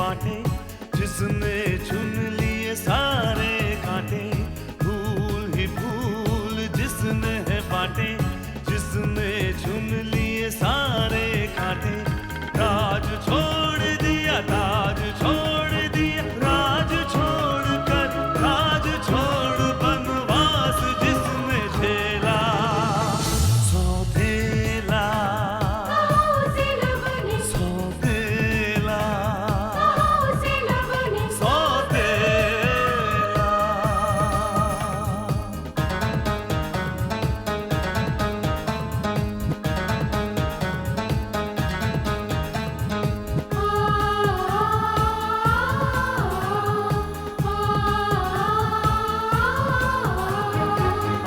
बांटे, जिसने चुन लिए सारे कांटे। फूल ही फूल जिसने है बांटे, जिसने चुन लिए सारे कांटे। राज छोड़ दिया, ताज छोड़ दिया, राज छोड़ कर राज छोड़ बनवास जिसने झेला। सौतेला सौतेला सौतेला।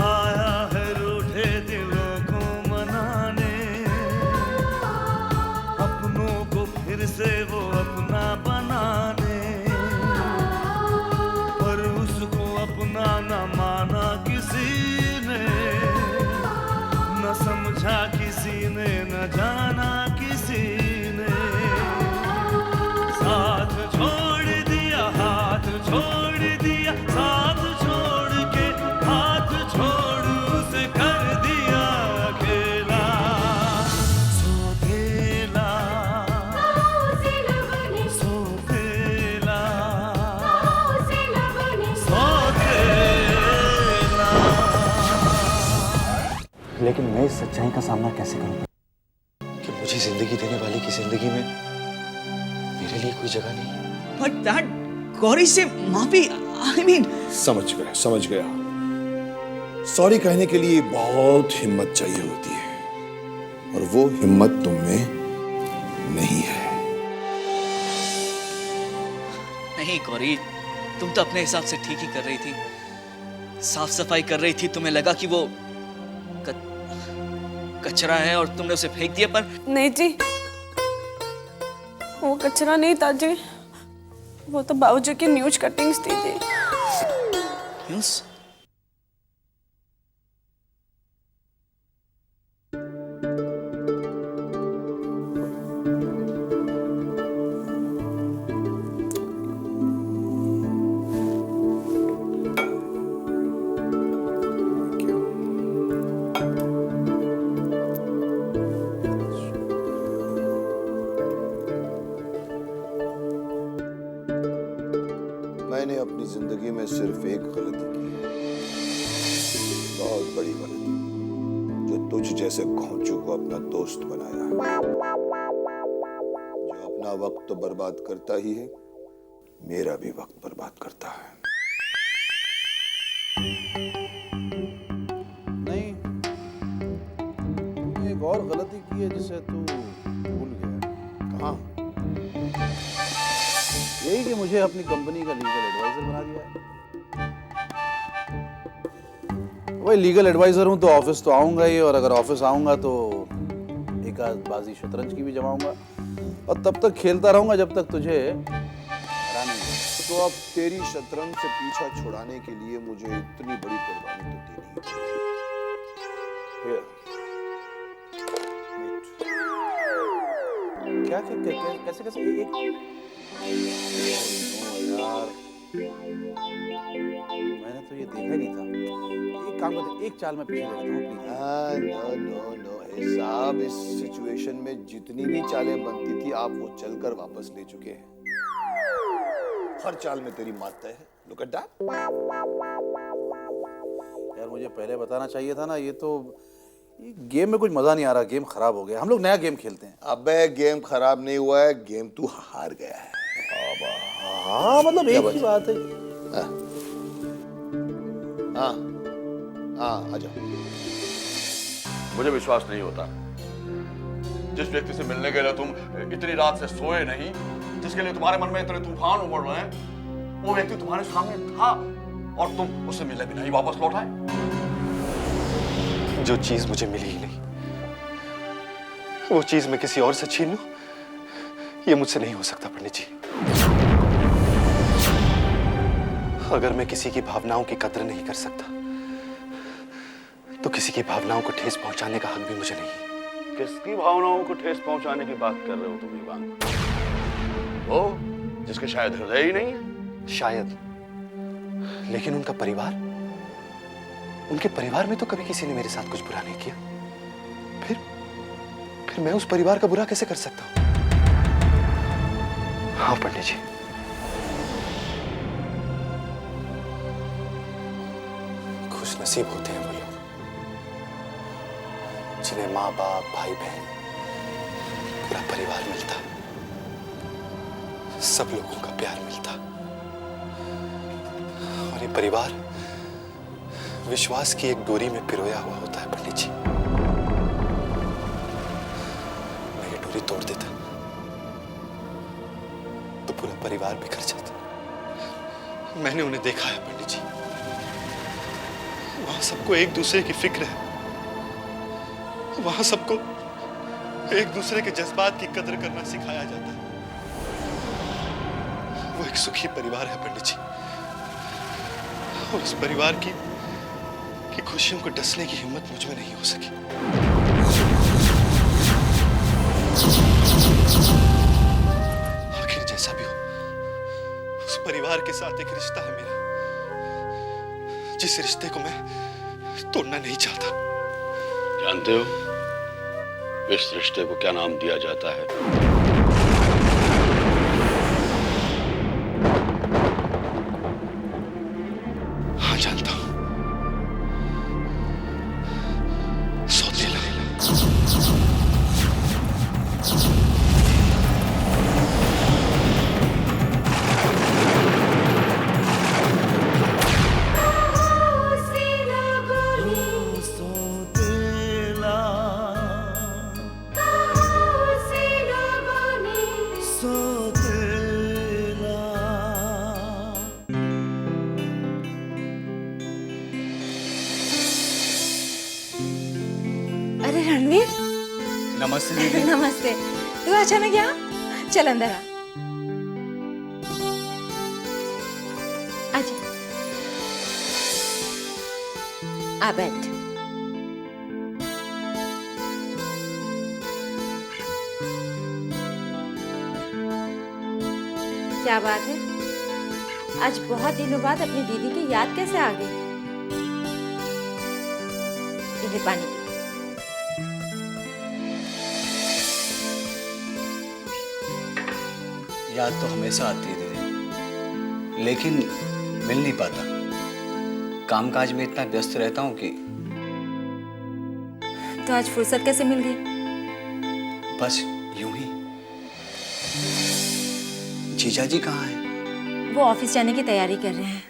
आया है रूठे दिलों को मनाने, अपनों को फिर से वो अपना बनाने। पर उसको अपना न माना किसी ने, न समझा किसी ने, न जाना किसी ने। साथ छोड़ दिया, हाथ छोड़ दिया, साथ छोड़ के हाथ छोड़ उसे कर दिया अकेला। सौतेला सौतेला सौतेला। लेकिन मैं इस सच्चाई का सामना कैसे करूं कि मुझे जिंदगी देने वाले की जिंदगी में मेरे लिए कोई जगह नहीं। But Dad, गौरी से माफी, I mean, समझ गया समझ गया। सॉरी कहने के लिए बहुत हिम्मत चाहिए होती है, और वो हिम्मत तुम में नहीं है। नहीं गौरी, तुम तो अपने हिसाब से ठीक ही कर रही थी। साफ सफाई कर रही थी, तुम्हें लगा कि वो कचरा है और तुमने उसे फेंक दिया, पर नहीं जी, वो कचरा नहीं था जी, वो तो बाबूजी की न्यूज कटिंग्स थी जी। न्यूज़? मैंने अपनी जिंदगी में सिर्फ एक गलती की है, बहुत बड़ी गलती, जो तुझ जैसे घोंचू को अपना दोस्त बनाया है, जो अपना वक्त तो बर्बाद करता ही है, मेरा भी वक्त बर्बाद करता है। नहीं, तूने एक और गलती की है जिसे तू भूल गया। कहाँ? यही कि मुझे अपनी कंपनी का लीगल एडवाइजर बना दिया है। वही लीगल एडवाइजर हूं तो ऑफिस तो आऊंगा ही, और अगर ऑफिस आऊंगा तो एक आध बाजी शतरंज की भी जमाऊंगा, और तब तक खेलता रहूंगा जब तक तुझे हराने नहीं। तो अब तेरी शतरंज से पीछा छुड़ाने के लिए मुझे इतनी बड़ी कुर्बानी तो देनी ही है। क्या कैसे कैसे एक यार, मैंने तो ये देखा ही नहीं था। एक काम करते, एक चाल में पीछे ले लेता हूँ। नो साहब, इस सिचुएशन में जितनी भी चालें बनती थी आप वो चलकर वापस ले चुके हैं। हर चाल में तेरी मात है। Look at that. यार मुझे पहले बताना चाहिए था ना, ये गेम में कुछ मजा नहीं आ रहा, गेम खराब हो गया। हम लोग नया गेम खेलते हैं। अबे गेम खराब नहीं हुआ है, गेम तू हार गया है। हाँ मतलब एक ही बात है। हाँ हाँ आजा। मुझे विश्वास नहीं होता, जिस व्यक्ति से मिलने के लिए तुम इतनी रात से सोए नहीं, जिसके लिए तुम्हारे मन में इतने तूफान उमड़ रहे हैं, वो व्यक्ति तुम्हारे सामने था और तुम उससे मिलने भी नहीं वापस लौट आए। जो चीज मुझे मिली ही नहीं, वो चीज मैं किसी और से छीन लूं, ये मुझसे नहीं हो सकता पंडित जी। अगर मैं किसी की भावनाओं की कद्र नहीं कर सकता, तो किसी की भावनाओं को ठेस पहुंचाने का हक भी मुझे नहीं। किसकी भावनाओं को ठेस पहुंचाने की बात कर रहे हो तुम इवान? ओ जिसके शायद हृदय ही नहीं है। शायद, लेकिन उनका परिवार, उनके परिवार में तो कभी किसी ने मेरे साथ कुछ बुरा नहीं किया। फिर मैं उस परिवार का बुरा कैसे कर सकता हूं? हाँ पंडित जी, खुश नसीब होते हैं वो लोग जिन्हें माँ बाप, भाई बहन, पूरा परिवार मिलता, सब लोगों का प्यार मिलता। और ये परिवार विश्वास की एक डोरी में पिरोया हुआ होता है पंडित जी। मैं ये डोरी तोड़ देता तो पूरा परिवार बिखर जाता। मैंने उन्हें देखा है पंडित जी, वहां सबको एक दूसरे की फिक्र है, वहां सबको एक दूसरे के जज्बात की कदर करना सिखाया जाता है। वो एक सुखी परिवार है पंडित जी, और उस परिवार की खुशियों को डसने की हिम्मत मुझ में नहीं हो सकी। आखिर जैसा भी हो, उस परिवार के साथ एक रिश्ता है मेरा, जिस रिश्ते को मैं तोड़ना नहीं चाहता। जानते हो इस रिश्ते को क्या नाम दिया जाता है? हाँ जानता हूं, सौतेला। अरे रणवीर, नमस्ते दीदी। नमस्ते। तू अचानक यहाँ? चल अंदर आ। आजा, आ बैठ। क्या बात है, आज बहुत दिनों बाद अपनी दीदी की याद कैसे आ गई? ये ले पानी। याद तो हमेशा आती है दीदी, लेकिन मिल नहीं पाता। कामकाज में इतना व्यस्त रहता हूँ कि तो आज फुर्सत कैसे मिल गई? बस यूं ही। जीजा जी कहाँ हैं? वो ऑफिस जाने की तैयारी कर रहे हैं।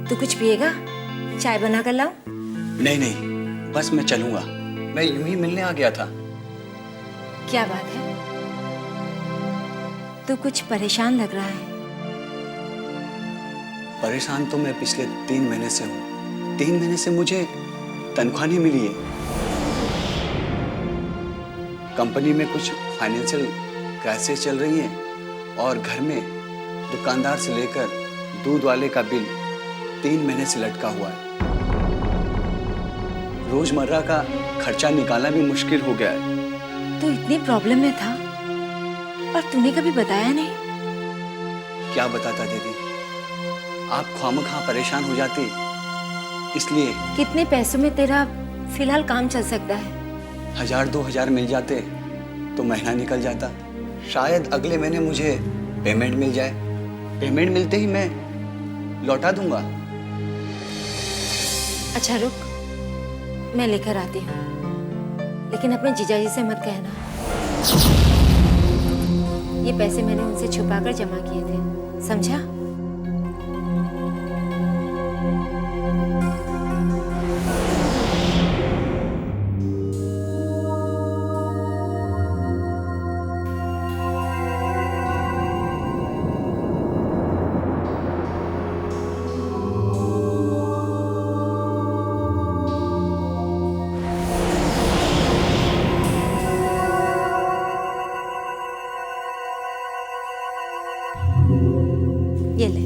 तू कुछ पिएगा? चाय बना कर लाऊं? नहीं नहीं, बस मैं चलूंगा। मैं यूं ही मिलने आ गया था। क्या बात है, तू कुछ परेशान लग रहा है। परेशान तो मैं पिछले 3 महीने से हूँ। 3 महीने से मुझे तनख्वाह नहीं मिली है। कंपनी में कुछ फाइनेंशियल क्राइसिस चल रही है और घर में दुकानदार से लेकर दूध वाले का बिल 3 महीने से लटका हुआ है। रोजमर्रा का खर्चा निकालना भी मुश्किल हो गया है। तू इतनी प्रॉब्लम में था और तूने कभी बताया नहीं? क्या बताता दीदी, आप ख्वामख्वाह परेशान हो जाती, इसलिए। कितने पैसों में तेरा फिलहाल काम चल सकता है? 1000-2000 मिल जाते तो महीना निकल जाता। शायद अगले महीने मुझे पेमेंट मिल जाए। पेमेंट मिलते ही मैं लौटा दूंगा। अच्छा रुक, मैं लेकर आती हूँ, लेकिन अपने जीजाजी से मत कहना। ये पैसे मैंने उनसे छुपाकर जमा किए थे, समझा? ये ले।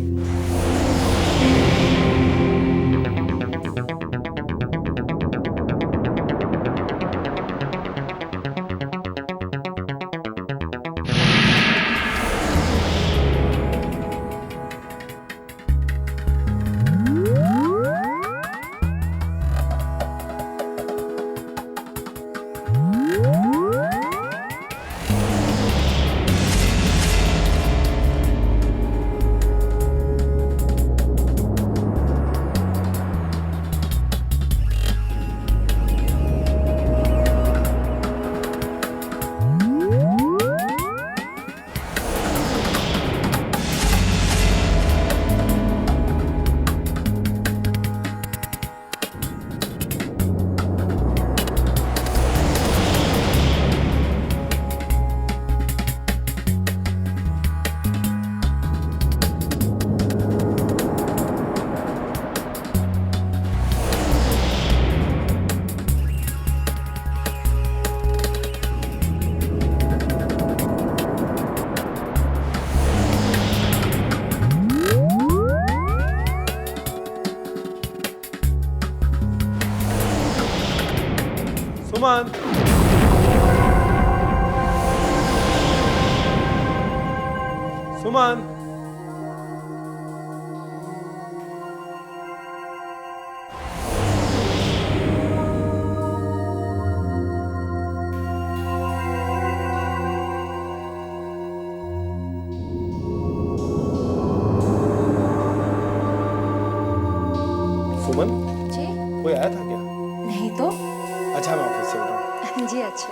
सुमन, सुमन। सुमन, जी कोई आया था क्या? नहीं तो। अच्छा, मैं ऑफिस चल रहा हूँ। जी अच्छा।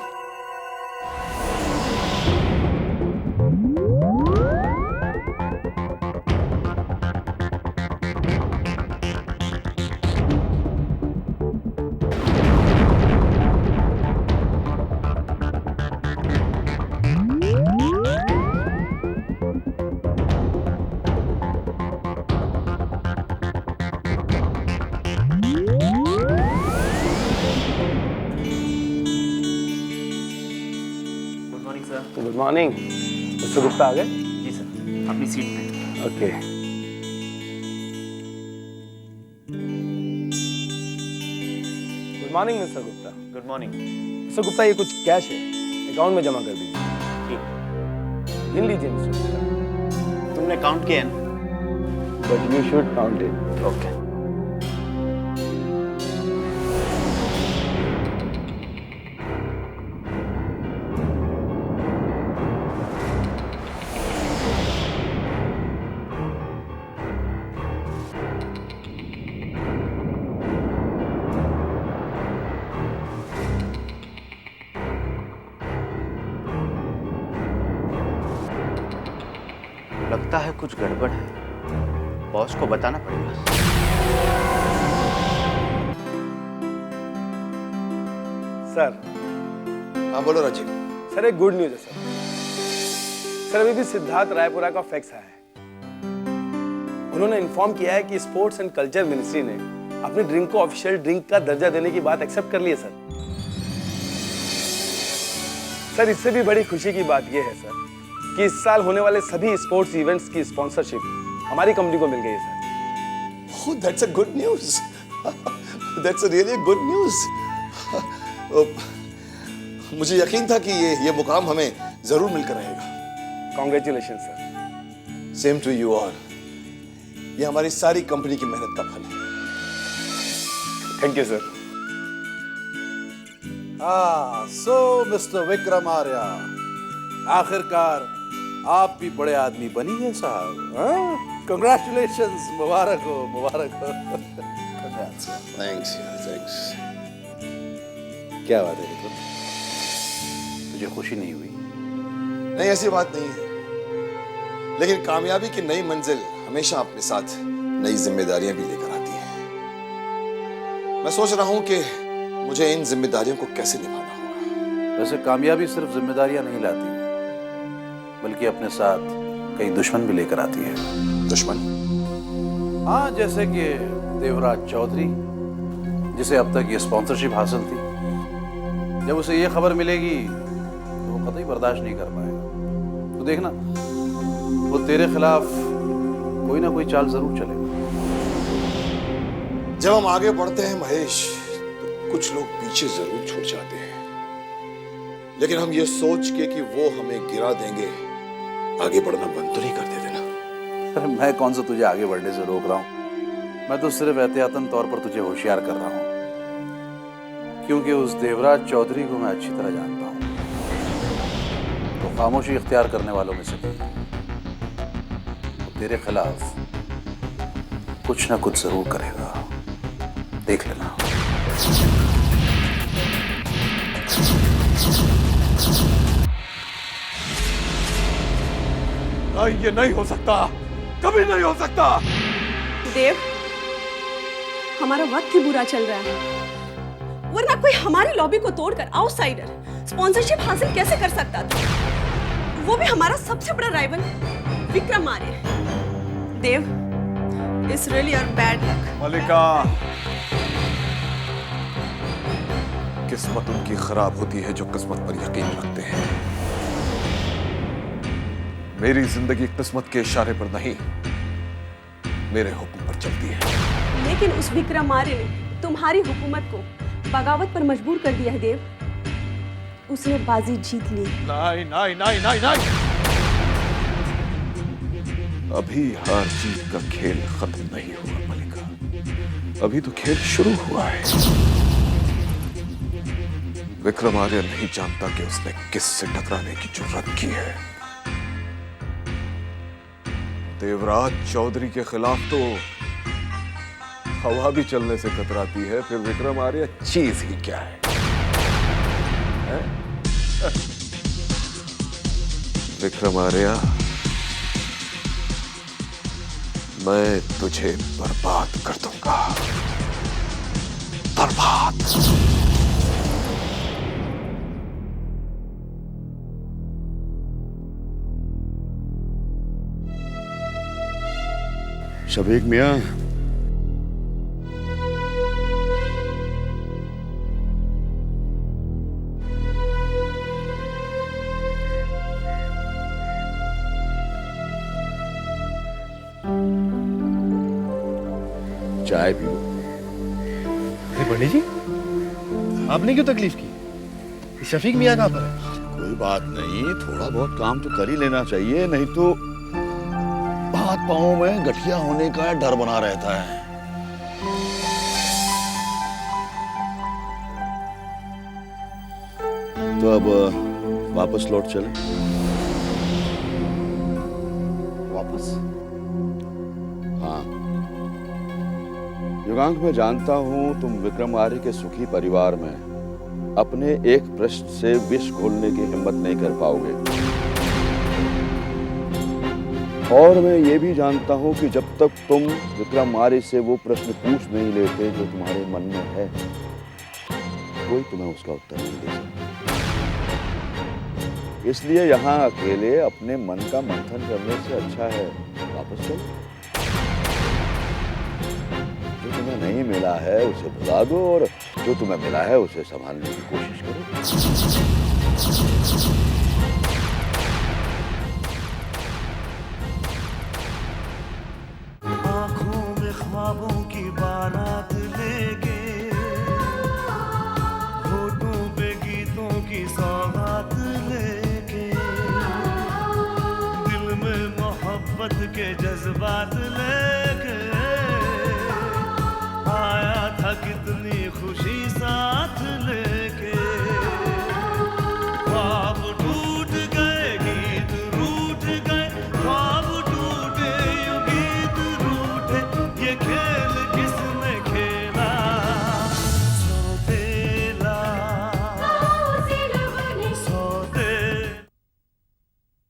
Good morning. मिस्टर गुप्ता आ गए? जी सर, अपनी सीट पे। Okay. Good morning mister Gupta. Good morning. Mister Gupta, ये कुछ कैश है, अकाउंट में जमा कर दीजिए। ठीक। गिन लीजिए मिस्टर गुप्ता। तुमने काउंट किया है ना? But you should count it. Okay. लगता है कुछ गड़बड़ है, बॉस को बताना पड़ेगा। सर। हाँ बोलो राजीव। सर, एक गुड न्यूज है सर। सर, अभी भी सिद्धार्थ रायपुरा का फैक्स आया है। उन्होंने इन्फॉर्म किया है कि स्पोर्ट्स एंड कल्चर मिनिस्ट्री ने अपनी ड्रिंक को ऑफिशियल ड्रिंक का दर्जा देने की बात एक्सेप्ट कर ली है सर। सर, इससे भी बड़ी खुशी की बात यह है सर कि इस साल होने वाले सभी स्पोर्ट्स इवेंट्स की स्पॉन्सरशिप हमारी कंपनी को मिल गई है sir. Oh, that's a good news. That's a really good news. मुझे यकीन था कि ये मुकाम हमें जरूर मिलकर रहेगा। Congratulation sir. Same to you. और ये हमारी सारी कंपनी की मेहनत का फल है। Thank you sir. So mister Vikram Arya, आखिरकार आप भी बड़े आदमी बनी है साहब। कंग्रेचुलेशंस, मुबारक हो, मुबारक हो। Thanks thanks. क्या बात है विक्रम, तुझे खुशी नहीं हुई? नहीं, ऐसी बात नहीं है, लेकिन कामयाबी की नई मंजिल हमेशा अपने साथ नई जिम्मेदारियां भी लेकर आती है। मैं सोच रहा हूं कि मुझे इन जिम्मेदारियों को कैसे निभाना होगा। वैसे कामयाबी सिर्फ जिम्मेदारियां नहीं लाती है, बल्कि अपने साथ कई दुश्मन भी लेकर आती है। दुश्मन? हाँ, जैसे कि देवराज चौधरी, जिसे अब तक ये स्पॉन्सरशिप हासिल थी। जब उसे ये खबर मिलेगी तो वो कतई बर्दाश्त नहीं कर पाएगा। तो देखना, वो तेरे खिलाफ कोई ना कोई चाल जरूर चलेगा। जब हम आगे बढ़ते हैं महेश, तो कुछ लोग पीछे जरूर छूट जाते हैं, लेकिन हम ये सोच के कि वो हमें गिरा देंगे, आगे बढ़ना बंद तो नहीं कर देते ना। अरे मैं कौन सा तुझे आगे बढ़ने से रोक रहा हूँ, मैं तो सिर्फ एहतियातन तौर पर तुझे होशियार कर रहा हूँ, क्योंकि उस देवराज चौधरी को मैं अच्छी तरह जानता हूँ। तो खामोशी इख्तियार करने वालों में से नहीं, तो तेरे खिलाफ कुछ ना कुछ जरूर करेगा, देख लेना। नहीं, ये नहीं हो सकता, कभी नहीं हो सकता। देव, हमारा वक्त ही बुरा चल रहा है, वरना कोई हमारी लॉबी को तोड़कर आउटसाइडर स्पॉन्सरशिप हासिल कैसे कर सकता था, वो भी हमारा सबसे बड़ा rival Vikram Arya. Dev, it's really our bad luck. Malika, किस्मत उनकी खराब होती है जो किस्मत पर यकीन रखते हैं। मेरी जिंदगी किस्मत के इशारे पर नहीं, मेरे हुक्म पर चलती है। लेकिन उस विक्रम आर्य ने तुम्हारी हुकूमत को बगावत पर मजबूर कर दिया है देव। उसने बाजी जीत ली। नहीं नहीं नहीं नहीं नहीं, अभी हार जीत का खेल खत्म नहीं हुआ मलिका, अभी तो खेल शुरू हुआ है। विक्रम आर्य नहीं जानता कि उसने किससे टकराने की जुर्रत की है। देवराज चौधरी के खिलाफ तो हवा भी चलने से कतराती है, फिर विक्रम आर्य चीज ही क्या है? विक्रम आर्य, मैं तुझे बर्बाद कर दूंगा, बर्बाद। शफीक मियां, चाय पियो। पंडित जी, आपने क्यों तकलीफ की? शफीक मियां कहां पर है? कोई बात नहीं, थोड़ा बहुत काम तो कर ही लेना चाहिए, नहीं तो हाथ पांव में गठिया होने का डर बना रहता है। तो अब वापस लौट चले। वापस? हाँ, युगांक, मैं जानता हूं तुम विक्रम आर्य के सुखी परिवार में अपने एक प्रश्न से विष घोलने की हिम्मत नहीं कर पाओगे, और मैं ये भी जानता हूं कि जब तक तुम विक्रम आर्य से वो प्रश्न पूछ नहीं लेते जो तुम्हारे मन में है, कोई तुम्हें उसका उत्तर नहीं दे सकता। इसलिए यहाँ अकेले अपने मन का मंथन करने से अच्छा है वापस चलो। जो तुम्हें नहीं मिला है उसे भुला दो, और जो तुम्हें मिला है उसे संभालने की कोशिश करो। आंखों में ख्वाबों की बारात लेके, होठों पे गीतों की सौगात लेके, दिल में मोहब्बत के जज्बात लेके आया था कितनी खुशी से